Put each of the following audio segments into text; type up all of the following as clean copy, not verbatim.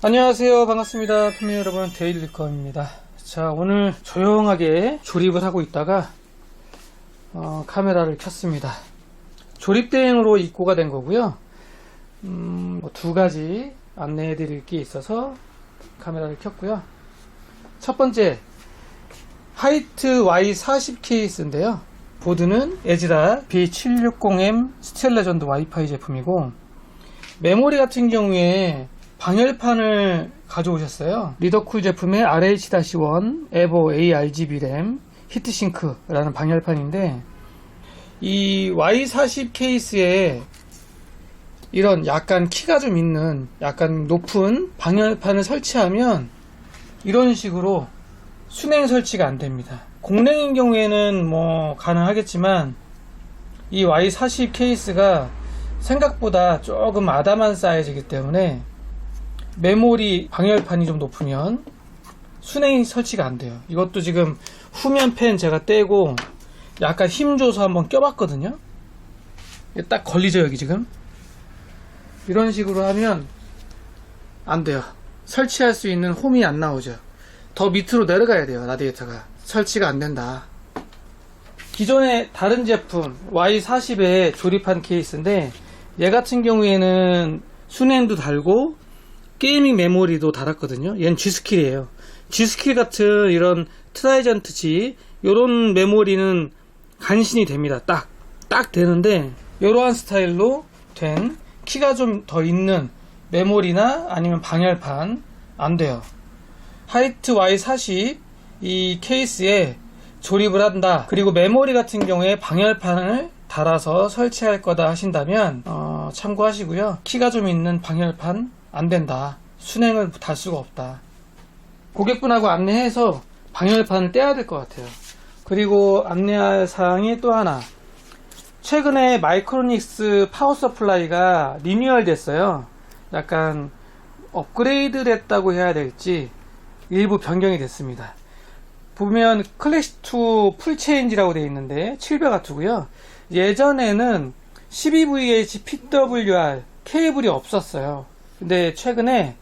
안녕하세요. 반갑습니다. 팬미 여러분, 데일리컴입니다. 자, 오늘 조용하게 조립을 하고 있다가 카메라를 켰습니다. 조립 대행으로 입고가 된 거고요. 두 가지 안내해 드릴 게 있어서 카메라를 켰고요. 첫 번째, 하이트 Y40 케이스인데요. 보드는 에즈라 B760M 스틸 레전드 와이파이 제품이고, 메모리 같은 경우에 방열판을 가져오셨어요. 리더쿨 제품의 RH-1 에보 ARGB 램 히트싱크라는 방열판인데, 이 Y40 케이스에 이런 약간 키가 좀 있는 약간 높은 방열판을 설치하면 이런 식으로 순행 설치가 안 됩니다. 공랭인 경우에는 뭐 가능하겠지만, 이 Y40 케이스가 생각보다 조금 아담한 사이즈이기 때문에 메모리 방열판이 좀 높으면 순행 설치가 안 돼요. 이것도 지금 후면 펜 제가 떼고 약간 힘줘서 한번 껴봤거든요. 딱 걸리죠, 여기 지금. 이런 식으로 하면 안 돼요. 설치할 수 있는 홈이 안 나오죠. 더 밑으로 내려가야 돼요, 라디에이터가. 설치가 안 된다. 기존의 다른 제품 Y40에 조립한 케이스인데, 얘 같은 경우에는 순행도 달고 게이밍 메모리도 달았거든요. 얘는 G스킬이에요. G스킬 같은 이런 트라이전트 G 요런 메모리는 간신히 됩니다. 딱 되는데, 이러한 스타일로 된 키가 좀 더 있는 메모리나 아니면 방열판 안 돼요. 하이트 Y40 이 케이스에 조립을 한다, 그리고 메모리 같은 경우에 방열판을 달아서 설치할 거다 하신다면 참고하시고요. 키가 좀 있는 방열판 안 된다, 순행을 달 수가 없다, 고객분하고 안내해서 방열판을 떼야 될 것 같아요. 그리고 안내할 사항이 또 하나, 최근에 마이크로닉스 파워 서플라이가 리뉴얼 됐어요. 약간 업그레이드 됐다고 해야 될지 일부 변경이 됐습니다. 보면 클래시2 풀체인지라고 되어 있는데 700W고요. 예전에는 12VH PWR 케이블이 없었어요. 근데 최근에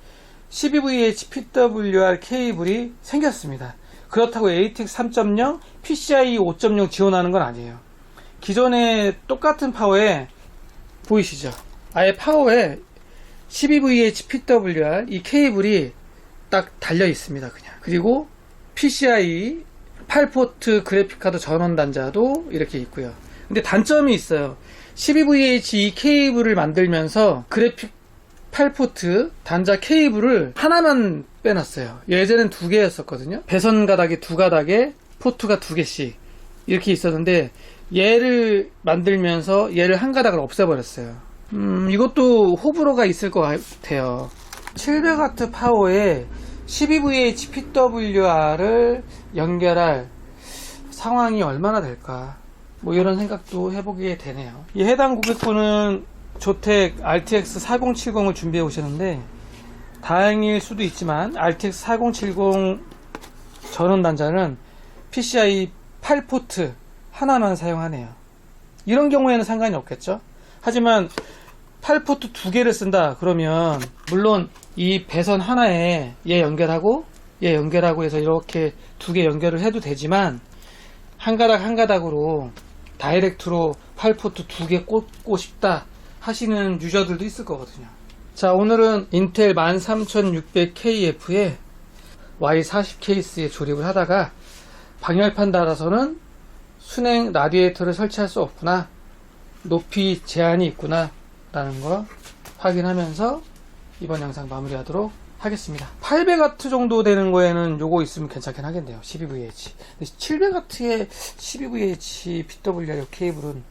12VH PWR 케이블이 생겼습니다. 그렇다고 ATX 3.0, PCIe 5.0 지원하는 건 아니에요. 기존에 똑같은 파워에 보이시죠? 아예 파워에 12VH PWR 이 케이블이 딱 달려 있습니다, 그냥. 그리고 PCIe 8포트 그래픽카드 전원 단자도 이렇게 있고요. 근데 단점이 있어요. 12VH 이 케이블을 만들면서 그래픽 8포트 단자 케이블을 하나만 빼놨어요. 예전엔 두 개였었거든요. 배선 가닥이 두 가닥에 포트가 두 개씩 이렇게 있었는데, 얘를 만들면서 얘를 한 가닥을 없애버렸어요. 이것도 호불호가 있을 것 같아요. 700W 파워에 12VH PWR을 연결할 상황이 얼마나 될까, 뭐 이런 생각도 해보게 되네요. 이 해당 고객분은 조텍 RTX 4070을 준비해 오셨는데, 다행일 수도 있지만 RTX 4070 전원 단자는 PCIe 8포트 하나만 사용하네요. 이런 경우에는 상관이 없겠죠. 하지만 8포트 두 개를 쓴다 그러면, 물론 이 배선 하나에 얘 연결하고 얘 연결하고 해서 이렇게 두 개 연결을 해도 되지만, 한 가닥 한 가닥으로 다이렉트로 8포트 두 개 꽂고 싶다 하시는 유저들도 있을 거거든요. 자, 오늘은 인텔 13600KF에 Y40 케이스에 조립을 하다가 방열판 달아서는 순행 라디에이터를 설치할 수 없구나, 높이 제한이 있구나 라는 거 확인하면서 이번 영상 마무리하도록 하겠습니다. 800W 정도 되는 거에는 요거 있으면 괜찮긴 하겠네요. 12VH. 700W의 12VH PWR 케이블은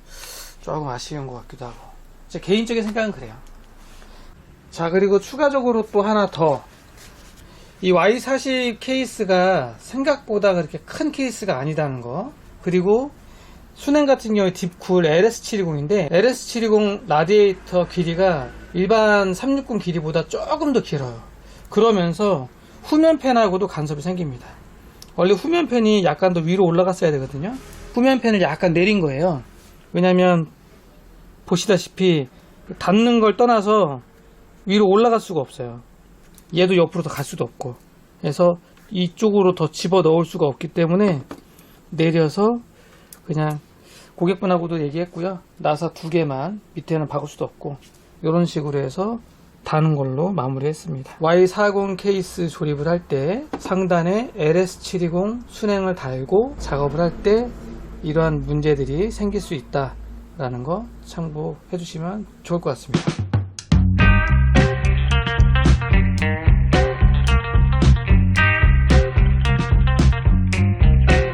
조금 아쉬운 것 같기도 하고, 제 개인적인 생각은 그래요. 자, 그리고 추가적으로 또 하나 더, 이 Y40 케이스가 생각보다 그렇게 큰 케이스가 아니다는 거, 그리고 순행 같은 경우에 딥쿨 LS720인데, LS720 라디에이터 길이가 일반 360 길이보다 조금 더 길어요. 그러면서 후면팬하고도 간섭이 생깁니다. 원래 후면팬이 약간 더 위로 올라갔어야 되거든요. 후면팬을 약간 내린 거예요. 왜냐면 보시다시피 닿는 걸 떠나서 위로 올라갈 수가 없어요. 얘도 옆으로 더 갈 수도 없고, 그래서 이쪽으로 더 집어 넣을 수가 없기 때문에 내려서 그냥 고객분하고도 얘기했고요. 나사 2개만, 밑에는 박을 수도 없고, 이런 식으로 해서 다는 걸로 마무리했습니다. Y40 케이스 조립을 할 때 상단에 LS720 순행을 달고 작업을 할 때 이러한 문제들이 생길 수 있다라는 거 참고해 주시면 좋을 것 같습니다.